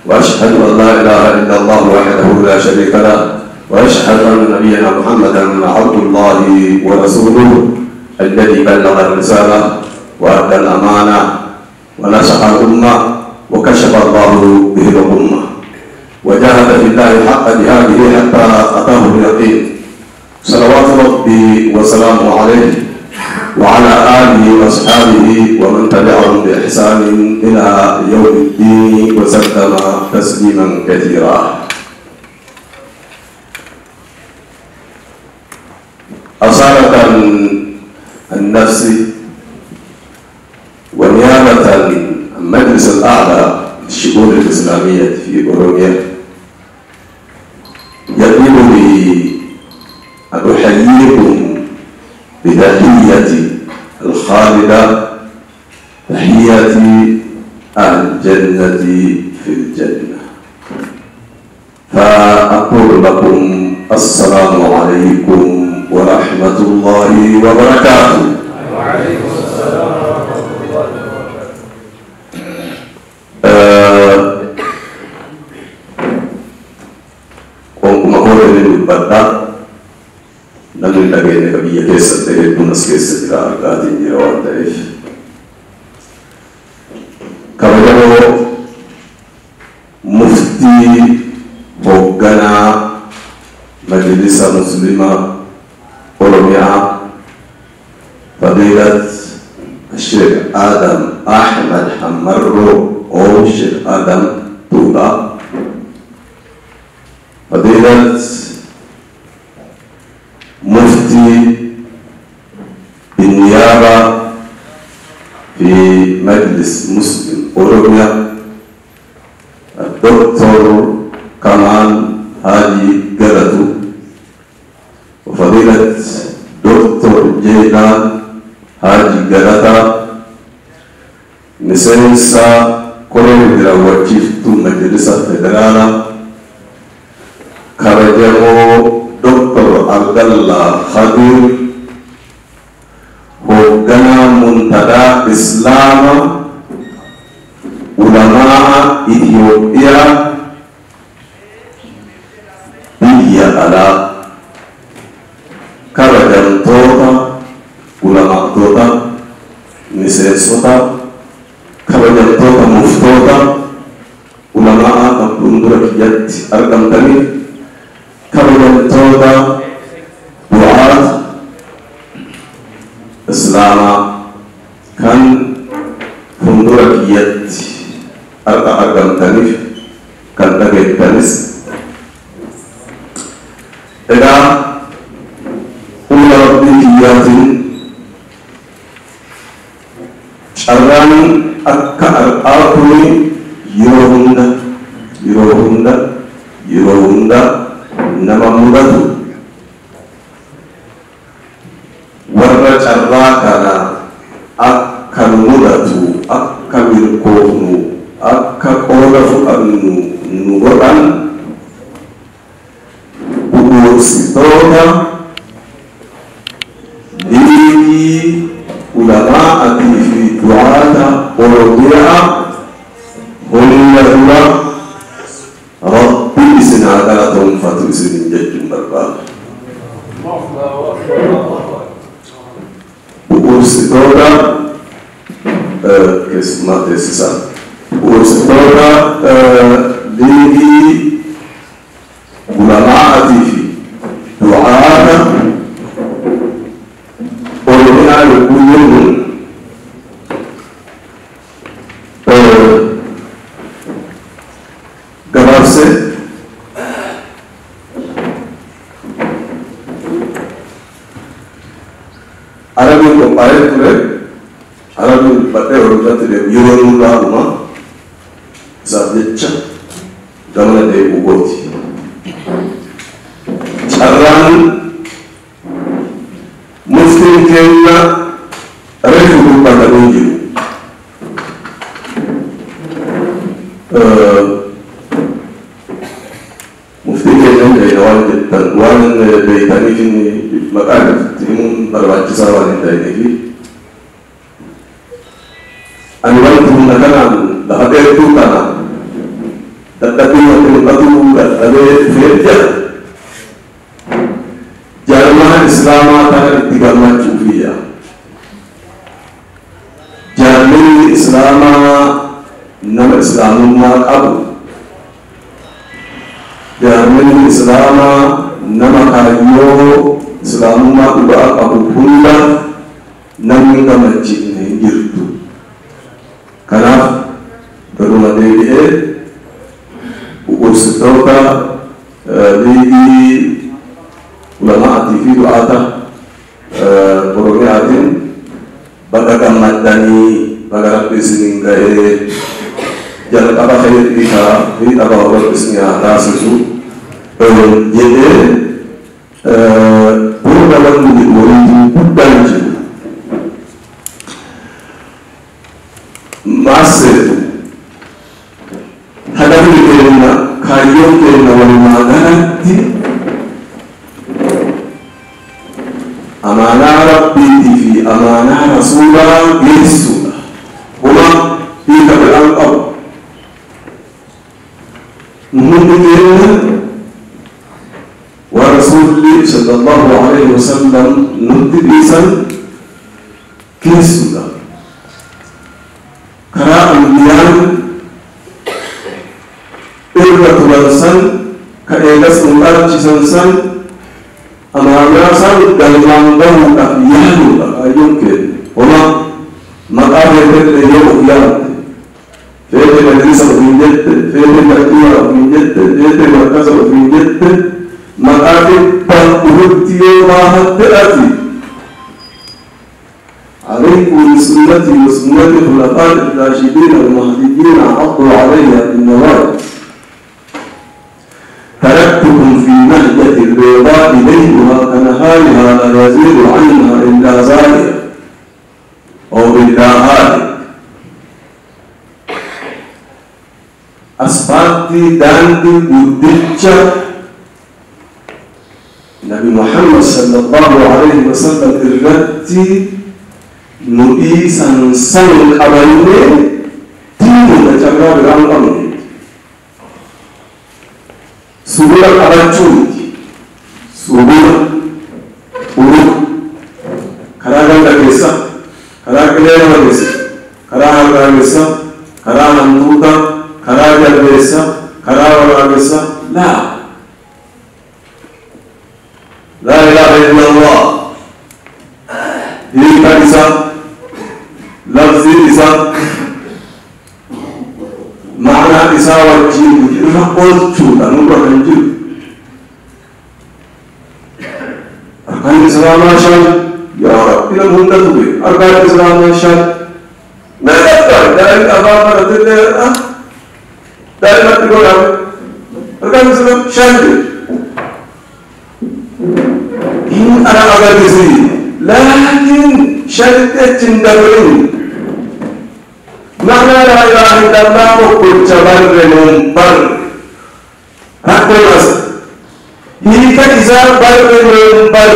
وأشهد أن لا إله إلا الله وحده لا شريك له وأشهد أن نبينا محمدا عبد الله ورسوله الذي بلغ الرسالة وأدى الأمانة ونصح الأمة وكشف الله به الأمة وجاهد في الله حق جهاده حتى أتاه اليقين صلوات ربي وسلامه عليه وعلى آله وأصحابه ومن تبعهم بإحسان إلى يوم الدين وسلم تسليما كثيرا. أصالة النفس ونيابة المجلس الأعلى للشؤون الإسلامية في أوروبا يجب لي أن أحييكم بتحية الخالدة تحية أهل الجنة في الجنة فأقول لكم السلام عليكم ورحمة الله وبركاته. وعليكم السلام ورحمة الله وبركاته. namun lagi ni kami ya kisah dari punas kisah kita agak tinggi awal dari. Kalau mufti Bogana Majelis Muslimah Oromia Fadilat Syekh Adam Ahmad Hamarro atau Syekh Adam Tuba Fadilat مفتي بالنيابة في مجلس مسلم أوروبيا الدكتور كمال هادي جلتو وفضيلة دكتور جيلان هادي جلتا نسينسا كورين دلا وكيفتو مجلس الفدرالة كارجمو Dr. Abdallah Khadir Hoggana Muntada Islam Ulama Ethiopia Biyya ala Karajan Tota Ulama Tota Nisesota Karajan Tota Muftota Ulama Kapundura Kiyat Arkam Tani Kabinet Toba Buat Islam kan Fundura Kiyat Agam Tanif kan Tagay Tanis Ega Ular Dikiyatin Arran Akka Al-Akuni Yirohunda nama mudatu warna carra kana akan mudatu akan wirkohnu akan olafu annu nuran buku sitoga diri ulama atifi duata orobia oliyadura Rabbi sinagala tom fatu sinin jajum barba Ursitoga kismat sisa Ursitoga ligi ulama atifi du'ata olina lukuyun gabarse Arabi compare ture Arabi bate orujat de yurunga uma zablecha gamana de ugoti Charan muslim kenya refu patagonji mufti kenya de wan de tani fini makana timun barbachi sawan de ni Aniwan tu nakanan dah ada itu tanah dadhabbii qatuu dadhabee dhufee jaarmaa islaamaa kana itti gammachuufiyya. Jaarmiyni islaamaa nama islaamummaa qabu, jaarmiyni islaamaa nama kaayyoo islaamummaa dhugaa qabu hunda namni gammachiifne hin jirtu. Kanaaf garuma deebi'ee bu'uursitoota liigii ulamaatii fi du'aata Oromiyaatiin baga gammaddanii baga rabbi isiniin ga'ee jalqaba khayrii fi dhaba rabbi isinii haa taasisu jedhee booda wanni waliin guddaan jiru. Maaseetu hadafni keenya kaayyoon keenya walumaa galatti amaanaa rabbiitii fi amaanaa rasuulaa geessuudha. Huma hiika biraan qabu. Hundi keenya wa rasuulli sallallahu alaihi wasallam nutti dhiisan geessuudha. Karaa ambiyaan irra turan san ka eegas nu dhaabchisan san amaanaa san galmaan gahuudhaaf yaaluudha kaayyoon keenya. Homa maqaa feetee yoo of yaadde feetee magariisa ofiin jette feetee tartiiba ofiin jette feetee markasa ofiin jette maqaa dhibbaan dhufutti yoo baafatte ati عليكم بسنتي وسنة الخلفاء الراشدين المهديين عضوا عليها بالنواجذ تركتكم في نهجة البيضاء ليلها كنهارها لا يزيد عنها إلا زاهر أو إلا هالك. أسفارتي داندي ودجة نبي محمد صلى الله عليه وسلم الرتي nuti san qabanne diinuma carraa biraan qabne subura qabachuuti subura uruu karaa ganda keessa karaa qilee nama keessa karaa harkaa keessa karaa hantuuta karaa jalbeessa karaa waraabessa laa ilaaha illallah hiika isaa lafzi isaa maanaa isaa wajjin irra oolchuudha nurra kan jiru. Arkaan islaamaa shan yaa rabbi nama hunda ture arkaan islaamaa shan meeqadhaan daa'imni afaan baratillee daa'imatti godhame arkaan islaamaa shan hin ara agarsiisi laakiin shanitti achiin dabalin معنى لا إله إلا الله وقل تبر منبر هكذا أصل هيك إذا بر منبر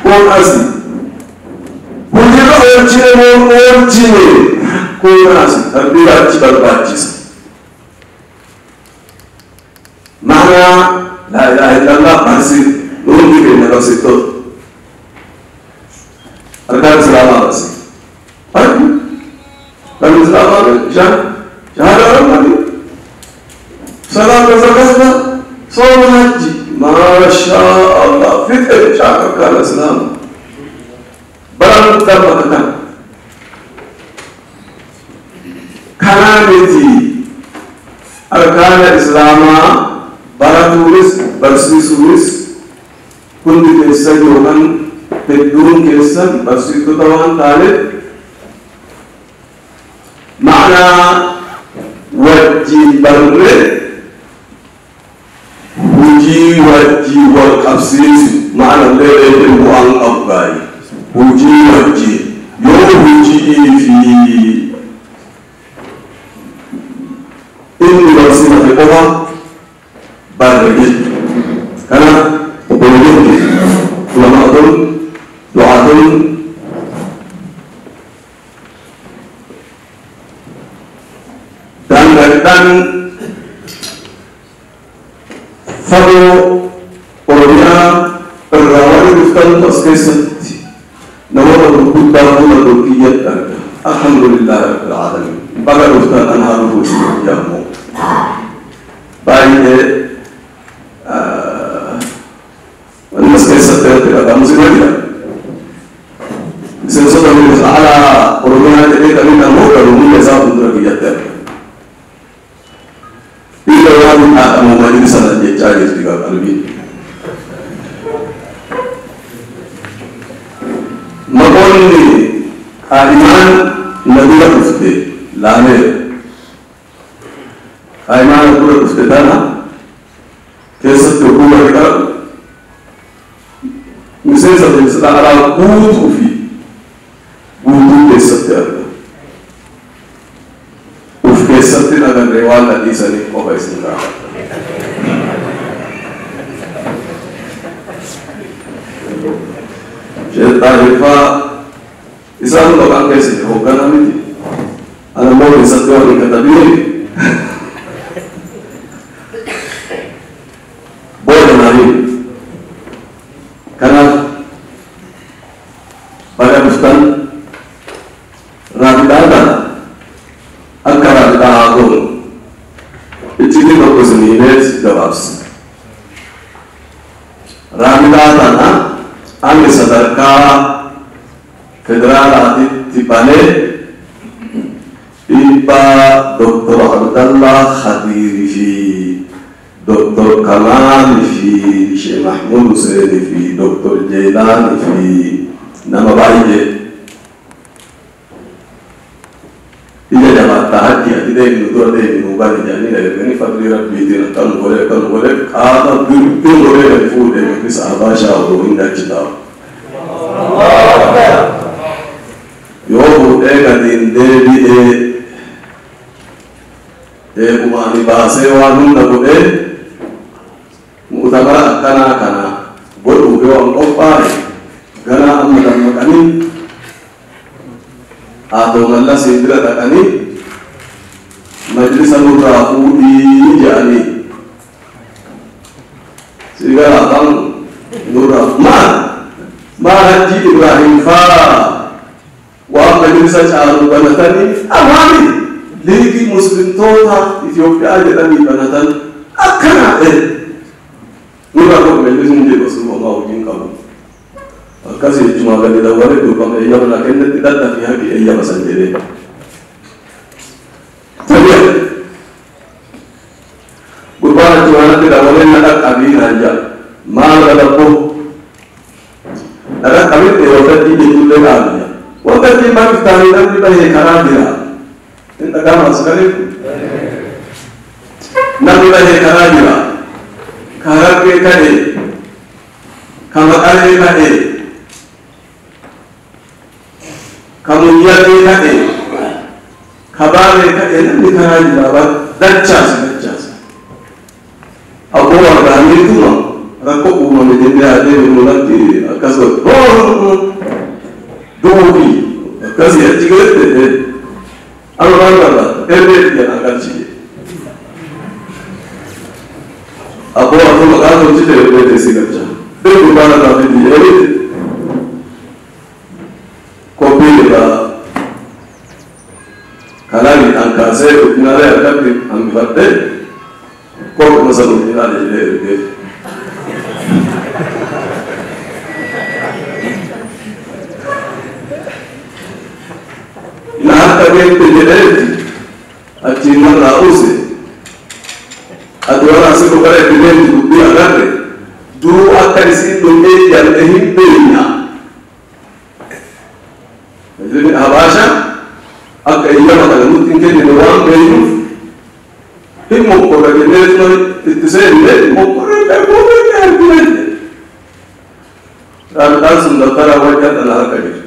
قول أصل هجر أولجين أولجين قول أصل تبير أجبر باجس معنى لا إله إلا الله أصل نومي بين نفسه أركان سلامة أصل Lalu selamat syahadat Nabi salam berzakat soal haji Masya Allah fikir syakarkan Islam barang dapatkan kananiti arkan Islam baratulis bersisulis kundi kesan johan pedung kesan bersitu tawan talib معنى وجي بر وجي وجي والقبسيس معنى ليلة المؤن أبغاي وجي وجي يوم وجي في إني برسينا في قوة برجل karena boleh ulama doaun dan فهو أولياء الروائد يفتن تسكيسة نور القدام الدركية الحمد لله رب العالمين بقى يفتن أنهاره يا مو بعد المسكيسة تلك مسلمة سنصدر من على أولياء تلك من الموت ومن يزاد الدركية إذا كان أمام مجلس الجالس في قلبي مقولني إيمان نبيل كفته لا نه إيمان نبيل كفته دانا كيسة تقول لك مثل سبب على قوت في قوت كيسة تقول Kesati nagan rewal tadi sani kau baisnya. Jadi tarifa Islam tu kan kesini, bukan kami. Anak mau satu orang kata begini. Boleh nari, karena pada bustan rapi datang. Angkara tahun itu bagus ni jawab. Ramidana ane sadarka federal adi tipane iba Dr. Abdullah Khadiri fi Dr. Kamal fi Syekh Mahmud Hussein fi Dr. Jailan fi nama baiknya. Tidak dapat tahajud, tidak menutur, tidak mengubah jadi dari fadli Rabbi tidak kan boleh, kalau betul boleh dari food dari kisah bahasa atau indah kita. Yo kadin debi umani bahasa wanun nabu mutabara kana bodoh orang opar, karena amat makani. Atau Allah sendiri takani majlis al-mutaqu di jani sehingga abang Nur Rahman Haji Ibrahim Fa wa majlis al banatani amani ligi muslim tota Ethiopia jadi banatan akana Nur Rahman majlis ini masuk mau jingkau kasih cuma kali dawar itu kalau ia melakukan tidak tapi hati ia masih jadi. Tapi beberapa cuma tidak boleh nak kami aja. Malah dapat ada kami terawat di itu lagi. Waktu itu masih tahu dan kita ini karam dia. Ini agama sekali. Nabi lagi karam dia. Karam ke kade. Kamu kade kade. Kamu nyari kade, kabar kade nanti karai jawab, dacas. Aku orang kami itu mah, aku umum menjadi ada menolak di kasut. Dobi, kasih aja gitu. Orang dia akan sih. Aku makan tu dia sih kerja. Dia bukan ada dia. Kopi lah, kalau ni angkat saya, kita ada angkat ni ambil deh, kopi masuk ni ada jadi. Nah, tapi itu jadi, aciman rausi, aduan asal bukan event bukti agar deh, dua kali sih dunia yang terhindurnya. Jadi Habasha, agak iya mata mungkin ni orang beru, ini mau korang itu saya ni mau korang ni. Ramadhan sudah terawat adalah kerja.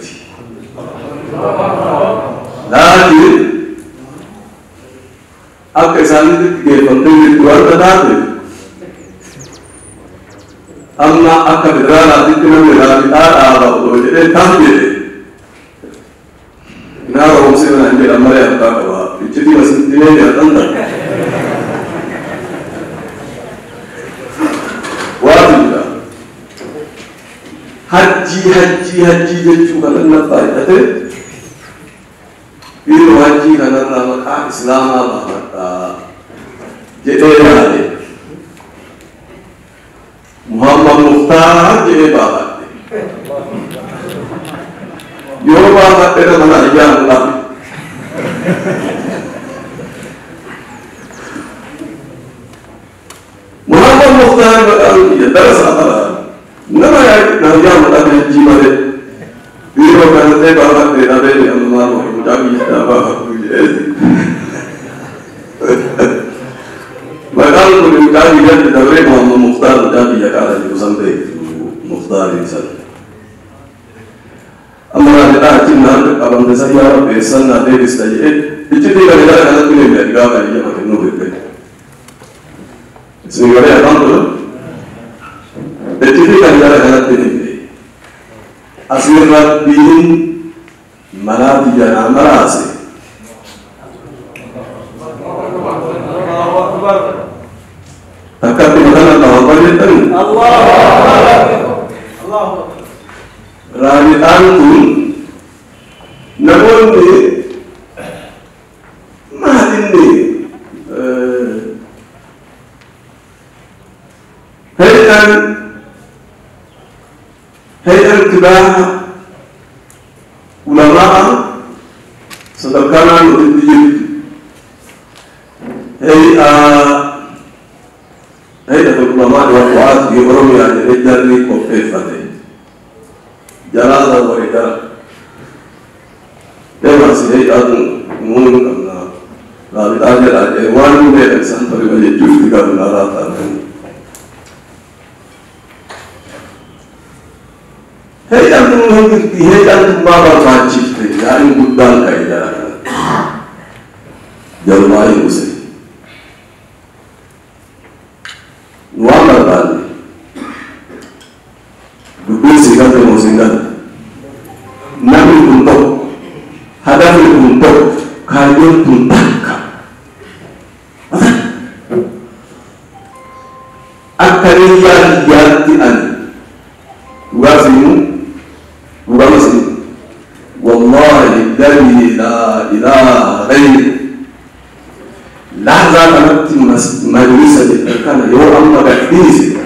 Lagi, agak sangat kita penting itu ada tadi. Amma agak berada di tengah ada jadi tampil. Nara umsi mana dia ambil apa kau? Jadi masih dia tanda. hajji jechuu kanarra baay'ate yeroo hajjii kanarraa maqaa islaamaa baafadhaa jedhee yaade Muhammad Mukhtaar jedhee baafadhe yoo baafadhe nama ayyaan dhabe Muhammad Mukhtaar maqaan darasa qaba nama ayyaan dhabe hajjii malee yeroo kanatti baafadhe dhabee amma mucaa biyyaa baafadhu jedhee maqaan kun mucaa biyyatti dabree Muhammad Mukhtaar mucaa biyya kaara jiru san beektu Mukhtaariin san amma naannidhaa achiin naannoo qabamte san yaa rabbi eessan naa deebista jedhee iccitii gareedhaa kanatti ni miidha dhigaa baay'ee nama kennuu beekte isin garee afaan tola iccitii gareedhaa kanatti ni miidha asir rabbiin manati janaa maraase takkatti makana Allahu Akbar jedhani raabixaan kun namoonni maalinni هيئة اتباع علماء صدقنا نتيجة هيئة العلماء والدعاة يبرم يعني الجري وكيفته جلالة ورجال لما هيئة مون لا بتاجر الجوان من الإنسان فريق يجوز تكمل على تاريخ هيئة ما برفعتشفت يعني قدام كيدا جلوائي مسلم نوامر بالي بكل سيكات المسلمات نبي كنتو هدف كنتو كايون كنتاكا أكريان يالتي أني وغازينو وغازي والله الذي لا إله غيره لحظة كانت مجلسة كان يوم أما بحديث